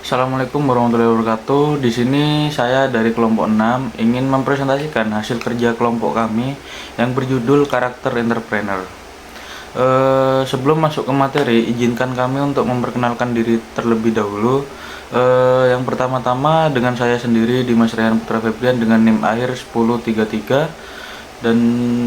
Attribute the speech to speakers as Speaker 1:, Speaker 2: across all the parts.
Speaker 1: Assalamualaikum warahmatullahi wabarakatuh. Di sini saya dari kelompok 6 ingin mempresentasikan hasil kerja kelompok kami yang berjudul Karakter Entrepreneur. Sebelum masuk ke materi, izinkan kami untuk memperkenalkan diri terlebih dahulu. Yang pertama-tama dengan saya sendiri, Dimas Rehan Putra Febrian dengan NIM akhir 1033, dan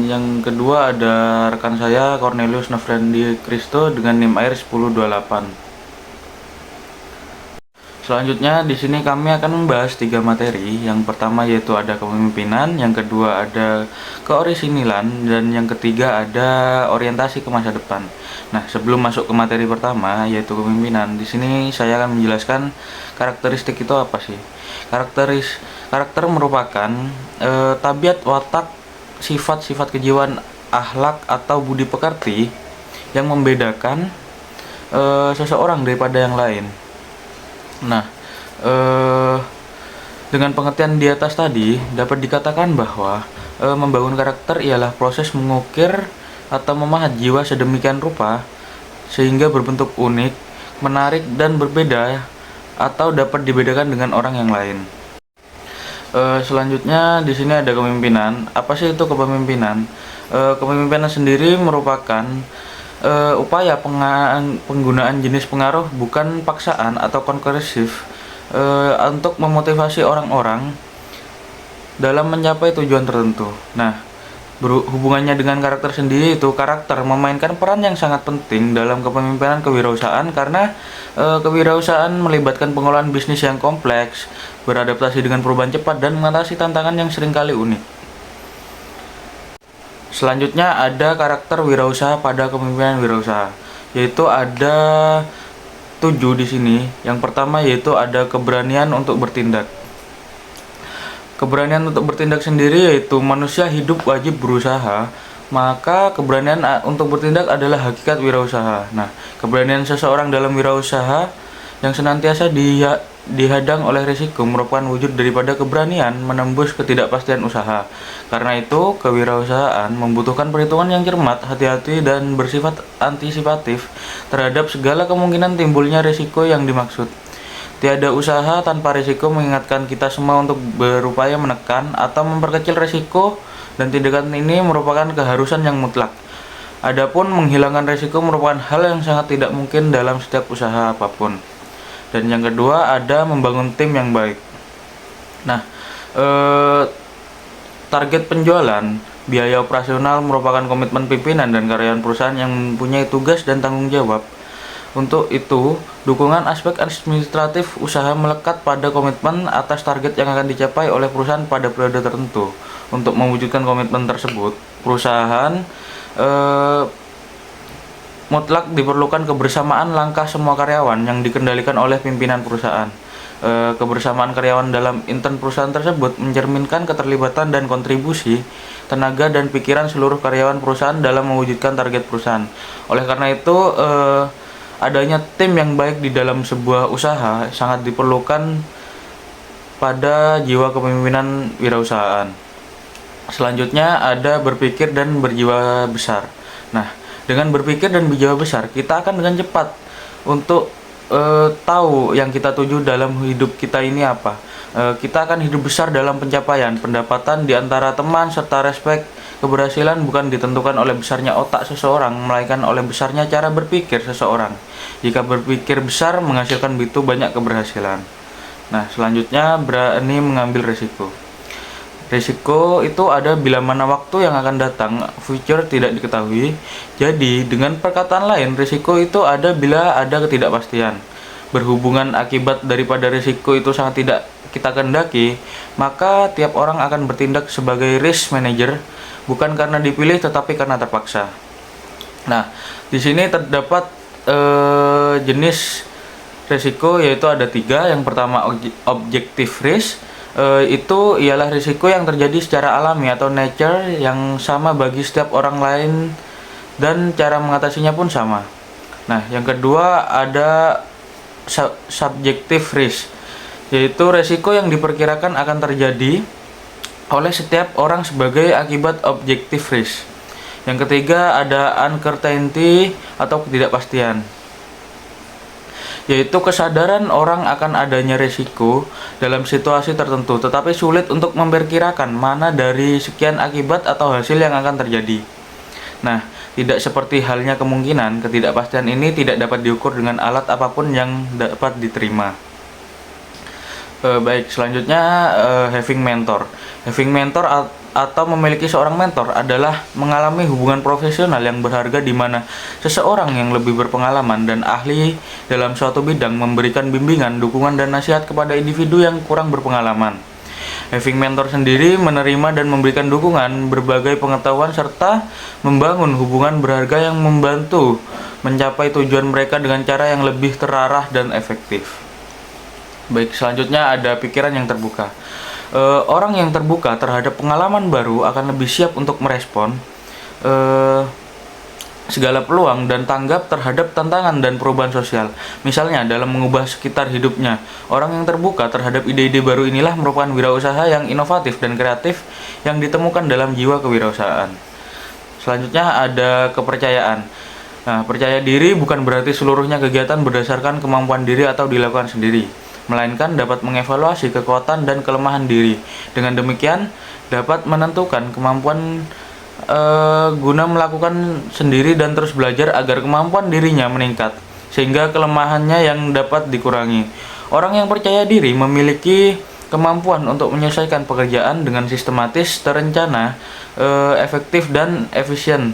Speaker 1: yang kedua ada rekan saya Cornelius Nofrendi Kristo dengan NIM akhir 1028. Selanjutnya di sini kami akan membahas 3 materi. Yang pertama yaitu ada kepemimpinan, yang kedua ada keorisinilan, dan yang ketiga ada orientasi ke masa depan. Nah, sebelum masuk ke materi pertama yaitu kepemimpinan, di sini saya akan menjelaskan karakteristik itu apa sih. Karakter merupakan tabiat, watak, sifat-sifat kejiwaan, akhlak atau budi pekerti yang membedakan seseorang daripada yang lain. Nah, dengan pengertian di atas tadi, dapat dikatakan bahwa membangun karakter ialah proses mengukir atau memahat jiwa sedemikian rupa sehingga berbentuk unik, menarik, dan berbeda atau dapat dibedakan dengan orang yang lain. Selanjutnya di sini ada kepemimpinan. Apa sih itu kepemimpinan? Kepemimpinan sendiri merupakan upaya penggunaan jenis pengaruh bukan paksaan atau konversif untuk memotivasi orang-orang dalam mencapai tujuan tertentu. Nah, hubungannya dengan karakter sendiri itu karakter memainkan peran yang sangat penting dalam kepemimpinan kewirausahaan karena kewirausahaan melibatkan pengolahan bisnis yang kompleks, beradaptasi dengan perubahan cepat, dan mengatasi tantangan yang seringkali unik. Selanjutnya ada karakter wirausaha pada kepemimpinan wirausaha, yaitu ada 7 di sini. Yang pertama yaitu ada keberanian untuk bertindak. Keberanian untuk bertindak sendiri yaitu manusia hidup wajib berusaha, maka keberanian untuk bertindak adalah hakikat wirausaha. Nah, keberanian seseorang dalam wirausaha yang senantiasa dihadang oleh risiko merupakan wujud daripada keberanian menembus ketidakpastian usaha. Karena itu, kewirausahaan membutuhkan perhitungan yang cermat, hati-hati, dan bersifat antisipatif terhadap segala kemungkinan timbulnya risiko yang dimaksud. Tiada usaha tanpa risiko, mengingatkan kita semua untuk berupaya menekan atau memperkecil risiko, dan tindakan ini merupakan keharusan yang mutlak. Adapun menghilangkan risiko merupakan hal yang sangat tidak mungkin dalam setiap usaha apapun. Dan yang kedua ada membangun tim yang baik. Nah, target penjualan, biaya operasional merupakan komitmen pimpinan dan karyawan perusahaan yang mempunyai tugas dan tanggung jawab. Untuk itu, dukungan aspek administratif usaha melekat pada komitmen atas target yang akan dicapai oleh perusahaan pada periode tertentu. Untuk mewujudkan komitmen tersebut, perusahaan mutlak diperlukan kebersamaan langkah semua karyawan yang dikendalikan oleh pimpinan perusahaan. Kebersamaan karyawan dalam intern perusahaan tersebut mencerminkan keterlibatan dan kontribusi tenaga dan pikiran seluruh karyawan perusahaan dalam mewujudkan target perusahaan. Oleh karena itu, adanya tim yang baik di dalam sebuah usaha sangat diperlukan pada jiwa kepemimpinan wirausahaan. Selanjutnya ada berpikir dan berjiwa besar. Nah, dengan berpikir dan berjiwa besar, kita akan dengan cepat untuk tahu yang kita tuju dalam hidup kita ini apa. Kita akan hidup besar dalam pencapaian, pendapatan di antara teman, serta respek. Keberhasilan bukan ditentukan oleh besarnya otak seseorang, melainkan oleh besarnya cara berpikir seseorang. Jika berpikir besar menghasilkan begitu banyak keberhasilan. Nah, selanjutnya berani mengambil risiko. Risiko itu ada bila mana waktu yang akan datang, future tidak diketahui. Jadi, dengan perkataan lain, risiko itu ada bila ada ketidakpastian. Berhubungan akibat daripada risiko itu sangat tidak kita kehendaki, maka tiap orang akan bertindak sebagai risk manager, bukan karena dipilih tetapi karena terpaksa. Nah, di sini terdapat jenis risiko, yaitu ada 3. Yang pertama objective risk. Itu ialah risiko yang terjadi secara alami atau nature yang sama bagi setiap orang lain dan cara mengatasinya pun sama. Nah, yang kedua ada subjective risk, yaitu risiko yang diperkirakan akan terjadi oleh setiap orang sebagai akibat objective risk. Yang ketiga ada uncertainty atau ketidakpastian, yaitu kesadaran orang akan adanya risiko dalam situasi tertentu, tetapi sulit untuk memperkirakan mana dari sekian akibat atau hasil yang akan terjadi. Nah, tidak seperti halnya kemungkinan, ketidakpastian ini tidak dapat diukur dengan alat apapun yang dapat diterima. Baik, selanjutnya having mentor. Having mentor atau memiliki seorang mentor adalah mengalami hubungan profesional yang berharga di mana seseorang yang lebih berpengalaman dan ahli dalam suatu bidang memberikan bimbingan, dukungan, dan nasihat kepada individu yang kurang berpengalaman. Having mentor sendiri menerima dan memberikan dukungan, berbagai pengetahuan, serta membangun hubungan berharga yang membantu mencapai tujuan mereka dengan cara yang lebih terarah dan efektif. Baik, selanjutnya ada pikiran yang terbuka. Orang yang terbuka terhadap pengalaman baru akan lebih siap untuk merespon segala peluang dan tanggap terhadap tantangan dan perubahan sosial. Misalnya dalam mengubah sekitar hidupnya. Orang yang terbuka terhadap ide-ide baru inilah merupakan wirausaha yang inovatif dan kreatif yang ditemukan dalam jiwa kewirausahaan. Selanjutnya ada kepercayaan. Nah, percaya diri bukan berarti seluruhnya kegiatan berdasarkan kemampuan diri atau dilakukan sendiri, melainkan dapat mengevaluasi kekuatan dan kelemahan diri. Dengan demikian, dapat menentukan kemampuan guna melakukan sendiri dan terus belajar agar kemampuan dirinya meningkat, sehingga kelemahannya yang dapat dikurangi. Orang yang percaya diri memiliki kemampuan untuk menyelesaikan pekerjaan dengan sistematis, terencana, efektif, dan efisien.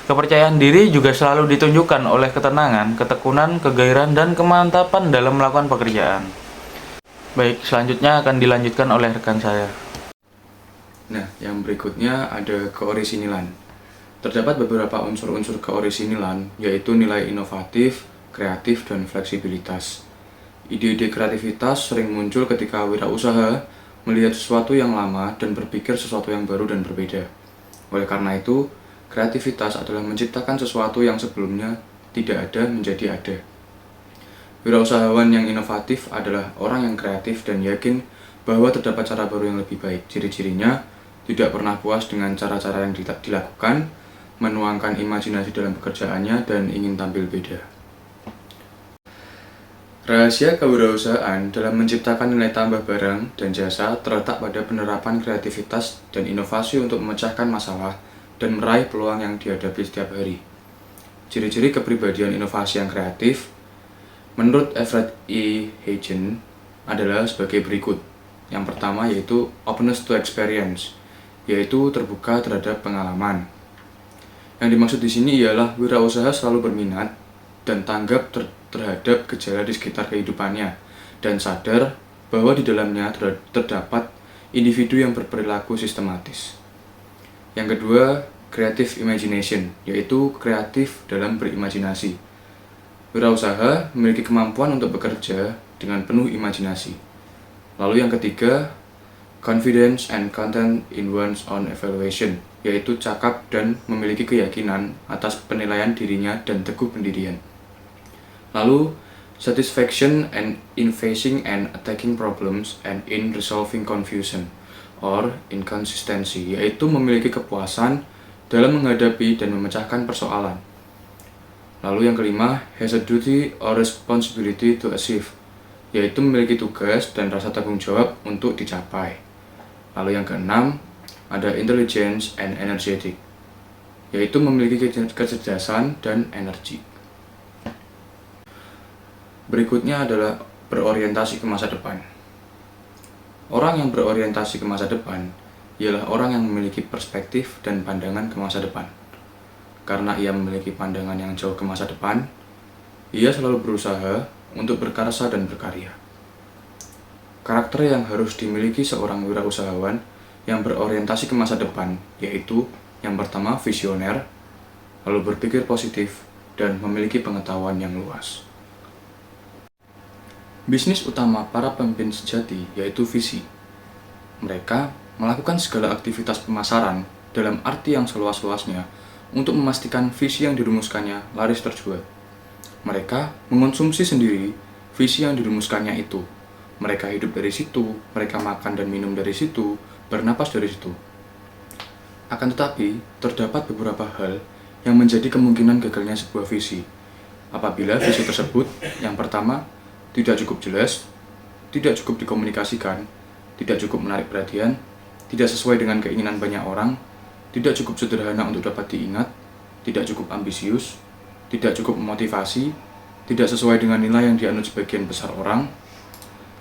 Speaker 1: Kepercayaan diri juga selalu ditunjukkan oleh ketenangan, ketekunan, kegairahan, dan kemantapan dalam melakukan pekerjaan. Baik, selanjutnya akan dilanjutkan oleh rekan saya.
Speaker 2: Nah, yang berikutnya ada keorisinilan. Terdapat beberapa unsur-unsur keorisinilan, yaitu nilai inovatif, kreatif, dan fleksibilitas. Ide-ide kreativitas sering muncul ketika wirausaha melihat sesuatu yang lama dan berpikir sesuatu yang baru dan berbeda. Oleh karena itu, kreativitas adalah menciptakan sesuatu yang sebelumnya tidak ada menjadi ada. Wirausahawan yang inovatif adalah orang yang kreatif dan yakin bahwa terdapat cara baru yang lebih baik. Ciri-cirinya tidak pernah puas dengan cara-cara yang dilakukan, menuangkan imajinasi dalam pekerjaannya, dan ingin tampil beda. Rahasia kewirausahaan dalam menciptakan nilai tambah barang dan jasa terletak pada penerapan kreativitas dan inovasi untuk memecahkan masalah dan meraih peluang yang dihadapi setiap hari. Ciri-ciri kepribadian inovasi yang kreatif menurut Everett E. Hagen adalah sebagai berikut. Yang pertama yaitu openness to experience, yaitu terbuka terhadap pengalaman. Yang dimaksud di sini ialah wirausaha selalu berminat dan tanggap terhadap gejala di sekitar kehidupannya dan sadar bahwa di dalamnya terdapat individu yang berperilaku sistematis. Yang kedua, creative imagination, yaitu kreatif dalam berimajinasi. Wirausaha memiliki kemampuan untuk bekerja dengan penuh imajinasi. Lalu yang ketiga, confidence and content in one's own evaluation, yaitu cakap dan memiliki keyakinan atas penilaian dirinya dan teguh pendirian. Lalu, satisfaction and in facing and attacking problems and in resolving confusion or inconsistency, yaitu memiliki kepuasan dalam menghadapi dan memecahkan persoalan. Lalu yang kelima, has a duty or responsibility to achieve, yaitu memiliki tugas dan rasa tanggung jawab untuk dicapai. Lalu yang keenam, ada intelligence and energetic, yaitu memiliki kecerdasan dan energi. Berikutnya adalah berorientasi ke masa depan. Orang yang berorientasi ke masa depan ialah orang yang memiliki perspektif dan pandangan ke masa depan. Karena ia memiliki pandangan yang jauh ke masa depan, ia selalu berusaha untuk berkarya dan berkarya. Karakter yang harus dimiliki seorang wirausahawan yang berorientasi ke masa depan yaitu yang pertama visioner, lalu berpikir positif, dan memiliki pengetahuan yang luas. Bisnis utama para pemimpin sejati yaitu visi. Mereka melakukan segala aktivitas pemasaran dalam arti yang seluas-luasnya untuk memastikan visi yang dirumuskannya laris terjual. Mereka mengonsumsi sendiri visi yang dirumuskannya itu. Mereka hidup dari situ, mereka makan dan minum dari situ, bernapas dari situ. Akan tetapi, terdapat beberapa hal yang menjadi kemungkinan gagalnya sebuah visi. Apabila visi tersebut, yang pertama, tidak cukup jelas, tidak cukup dikomunikasikan, tidak cukup menarik perhatian, tidak sesuai dengan keinginan banyak orang, tidak cukup sederhana untuk dapat diingat, tidak cukup ambisius, tidak cukup memotivasi, tidak sesuai dengan nilai yang dianut sebagian besar orang,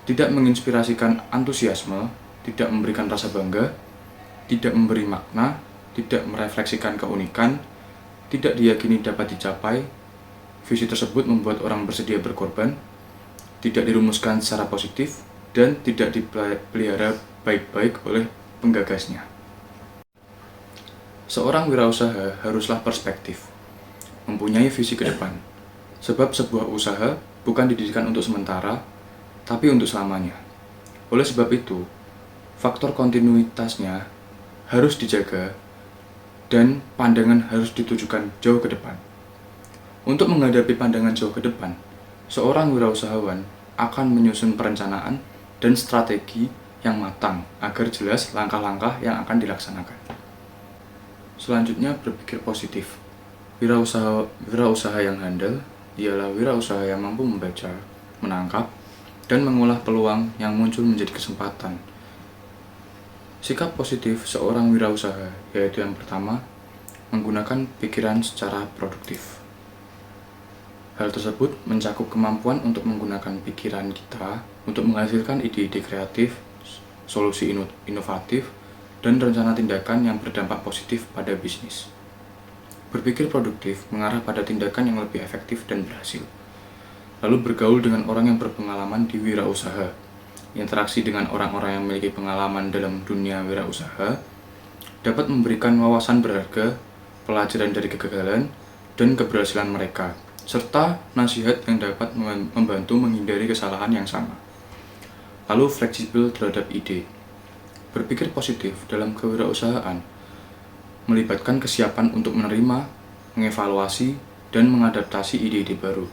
Speaker 2: tidak menginspirasikan antusiasme, tidak memberikan rasa bangga, tidak memberi makna, tidak merefleksikan keunikan, tidak diyakini dapat dicapai, visi tersebut membuat orang bersedia berkorban, tidak dirumuskan secara positif, dan tidak dipelihara baik-baik oleh penggagasnya. Seorang wirausaha haruslah perspektif, mempunyai visi ke depan, sebab sebuah usaha bukan didirikan untuk sementara, tapi untuk selamanya. Oleh sebab itu, faktor kontinuitasnya harus dijaga dan pandangan harus ditujukan jauh ke depan. Untuk menghadapi pandangan jauh ke depan, seorang wirausahawan akan menyusun perencanaan dan strategi yang matang agar jelas langkah-langkah yang akan dilaksanakan. Selanjutnya, berpikir positif. Wirausaha yang handal ialah wirausaha yang mampu membaca, menangkap, dan mengolah peluang yang muncul menjadi kesempatan. Sikap positif seorang wirausaha yaitu yang pertama, menggunakan pikiran secara produktif. Hal tersebut mencakup kemampuan untuk menggunakan pikiran kita untuk menghasilkan ide-ide kreatif, solusi inovatif, dan rencana tindakan yang berdampak positif pada bisnis. Berpikir produktif mengarah pada tindakan yang lebih efektif dan berhasil. Lalu bergaul dengan orang yang berpengalaman di wirausaha. Interaksi dengan orang-orang yang memiliki pengalaman dalam dunia wirausaha dapat memberikan wawasan berharga, pelajaran dari kegagalan, dan keberhasilan mereka, serta nasihat yang dapat membantu menghindari kesalahan yang sama. Lalu fleksibel terhadap ide. Berpikir positif dalam kewirausahaan melibatkan kesiapan untuk menerima, mengevaluasi, dan mengadaptasi ide-ide baru.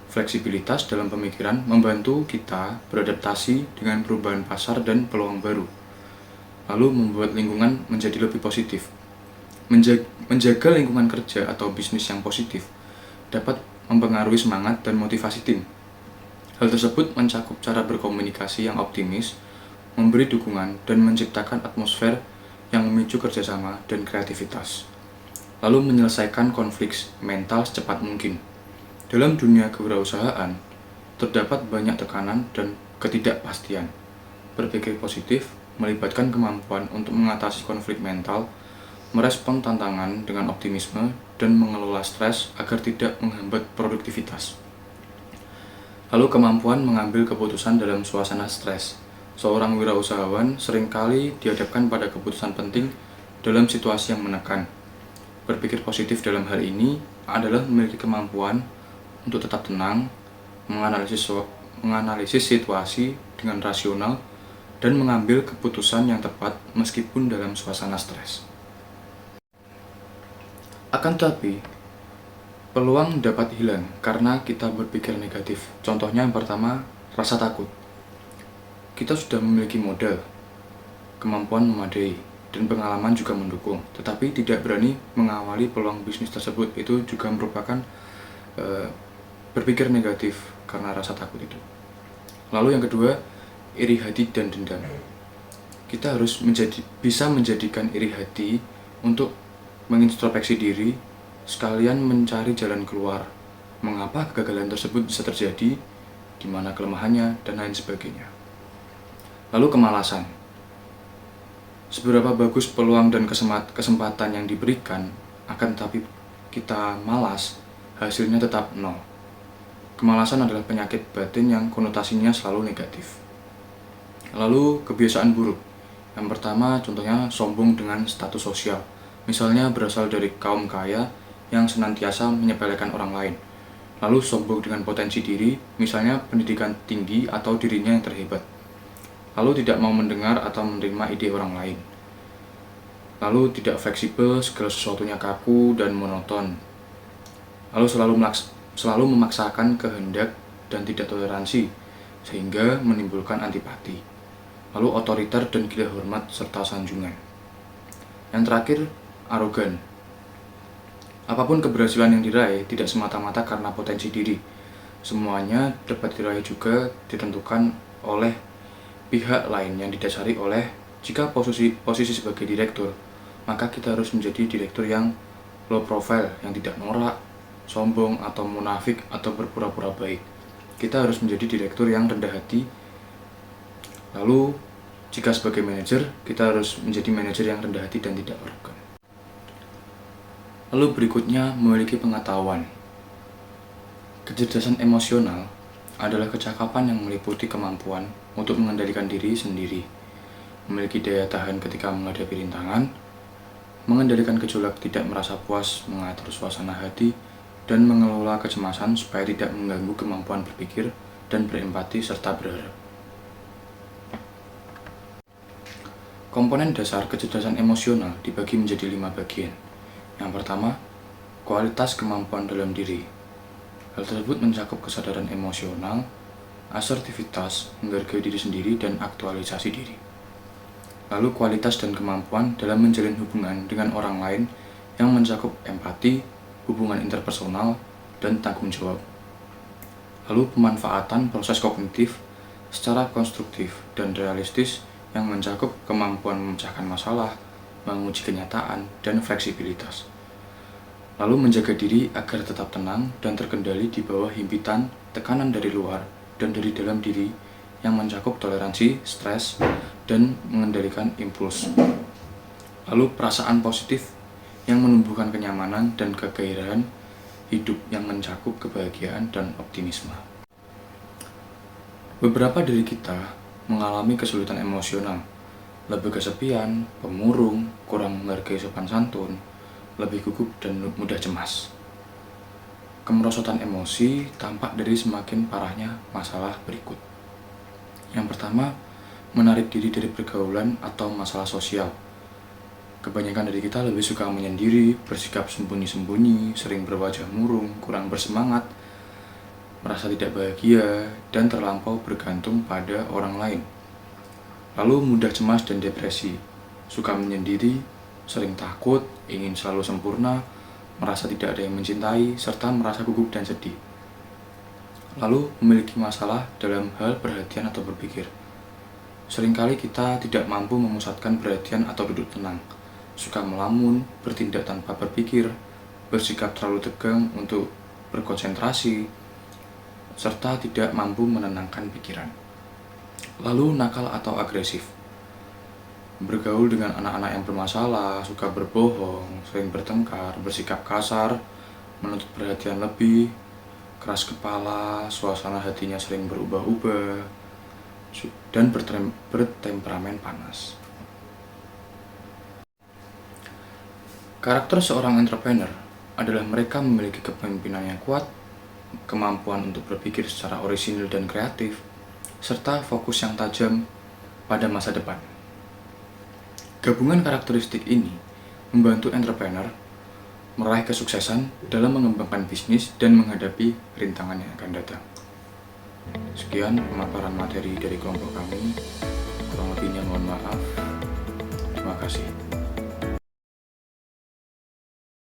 Speaker 2: Fleksibilitas dalam pemikiran membantu kita beradaptasi dengan perubahan pasar dan peluang baru. Lalu membuat lingkungan menjadi lebih positif. Menjaga lingkungan kerja atau bisnis yang positif dapat mempengaruhi semangat dan motivasi tim. Hal tersebut mencakup cara berkomunikasi yang optimis, memberi dukungan, dan menciptakan atmosfer yang memicu kerjasama dan kreativitas. Lalu menyelesaikan konflik mental secepat mungkin. Dalam dunia kewirausahaan, terdapat banyak tekanan dan ketidakpastian. Berpikir positif melibatkan kemampuan untuk mengatasi konflik mental, merespon tantangan dengan optimisme, dan mengelola stres agar tidak menghambat produktivitas. Lalu kemampuan mengambil keputusan dalam suasana stres. Seorang wirausahawan seringkali dihadapkan pada keputusan penting dalam situasi yang menekan. Berpikir positif dalam hal ini adalah memiliki kemampuan untuk tetap tenang, menganalisis situasi dengan rasional, dan mengambil keputusan yang tepat meskipun dalam suasana stres. Akan tetapi, peluang dapat hilang karena kita berpikir negatif. Contohnya yang pertama, rasa takut. Kita sudah memiliki modal, kemampuan memadai, dan pengalaman juga mendukung, tetapi tidak berani mengawali peluang bisnis tersebut. Itu juga merupakan berpikir negatif karena rasa takut itu. Lalu yang kedua, iri hati dan dendam. Kita harus bisa menjadikan iri hati untuk mengintrospeksi diri, sekalian mencari jalan keluar. Mengapa kegagalan tersebut bisa terjadi, di mana kelemahannya, dan lain sebagainya. Lalu kemalasan. Seberapa bagus peluang dan kesempatan yang diberikan, akan tetapi kita malas, hasilnya tetap nol. Kemalasan adalah penyakit batin yang konotasinya selalu negatif. Lalu kebiasaan buruk. Yang pertama contohnya sombong dengan status sosial. Misalnya berasal dari kaum kaya yang senantiasa menyepelekan orang lain. Lalu sombong dengan potensi diri, misalnya pendidikan tinggi atau dirinya yang terhebat. Lalu tidak mau mendengar atau menerima ide orang lain. Lalu tidak fleksibel, segala sesuatunya kaku dan monoton. Lalu selalu memaksakan kehendak dan tidak toleransi, sehingga menimbulkan antipati. Lalu otoriter dan gila hormat serta sanjungan. Yang terakhir, arogan. Apapun keberhasilan yang diraih tidak semata-mata karena potensi diri. Semuanya dapat diraih juga ditentukan oleh pihak lain yang didasari oleh jika posisi sebagai direktur, maka kita harus menjadi direktur yang low profile, yang tidak norak, sombong, atau munafik, atau berpura-pura baik. Kita harus menjadi direktur yang rendah hati. Lalu, jika sebagai manajer, kita harus menjadi manajer yang rendah hati dan tidak arogan. Lalu berikutnya, memiliki pengetahuan. Kecerdasan emosional adalah kecakapan yang meliputi kemampuan untuk mengendalikan diri sendiri, memiliki daya tahan ketika menghadapi rintangan, mengendalikan gejolak, tidak merasa puas, mengatur suasana hati, dan mengelola kecemasan supaya tidak mengganggu kemampuan berpikir dan berempati serta berharap. Komponen dasar kecerdasan emosional dibagi menjadi 5 bagian. Yang pertama, kualitas kemampuan dalam diri. Hal tersebut mencakup kesadaran emosional, asertivitas, menghargai diri sendiri, dan aktualisasi diri. Lalu kualitas dan kemampuan dalam menjalin hubungan dengan orang lain yang mencakup empati, hubungan interpersonal, dan tanggung jawab. Lalu pemanfaatan proses kognitif secara konstruktif dan realistis yang mencakup kemampuan memecahkan masalah, menguji kenyataan, dan fleksibilitas. Lalu menjaga diri agar tetap tenang dan terkendali di bawah himpitan tekanan dari luar dan dari dalam diri yang mencakup toleransi, stres, dan mengendalikan impuls. Lalu perasaan positif yang menumbuhkan kenyamanan dan kegairahan hidup yang mencakup kebahagiaan dan optimisme. Beberapa dari kita mengalami kesulitan emosional, lebih kesepian, pemurung, kurang menghargai sopan santun, lebih gugup dan mudah cemas. Kemerosotan emosi tampak dari semakin parahnya masalah berikut. Yang pertama, menarik diri dari pergaulan atau masalah sosial. Kebanyakan dari kita lebih suka menyendiri, bersikap sembunyi-sembunyi, sering berwajah murung, kurang bersemangat, merasa tidak bahagia, dan terlampau bergantung pada orang lain. Lalu mudah cemas dan depresi, suka menyendiri, sering takut, ingin selalu sempurna, merasa tidak ada yang mencintai, serta merasa gugup dan sedih. Lalu memiliki masalah dalam hal perhatian atau berpikir. Seringkali kita tidak mampu memusatkan perhatian atau duduk tenang, suka melamun, bertindak tanpa berpikir, bersikap terlalu tegang untuk berkonsentrasi, serta tidak mampu menenangkan pikiran. Lalu nakal atau agresif. Bergaul dengan anak-anak yang bermasalah, suka berbohong, sering bertengkar, bersikap kasar, menuntut perhatian lebih, keras kepala, suasana hatinya sering berubah-ubah, dan bertemperamen panas. Karakter seorang entrepreneur adalah mereka memiliki kepemimpinan yang kuat, kemampuan untuk berpikir secara orisinil dan kreatif, serta fokus yang tajam pada masa depan. Gabungan karakteristik ini membantu entrepreneur meraih kesuksesan dalam mengembangkan bisnis dan menghadapi rintangan yang akan datang. Sekian pemaparan materi dari kelompok kami. Kurang lebihnya mohon maaf. Terima kasih.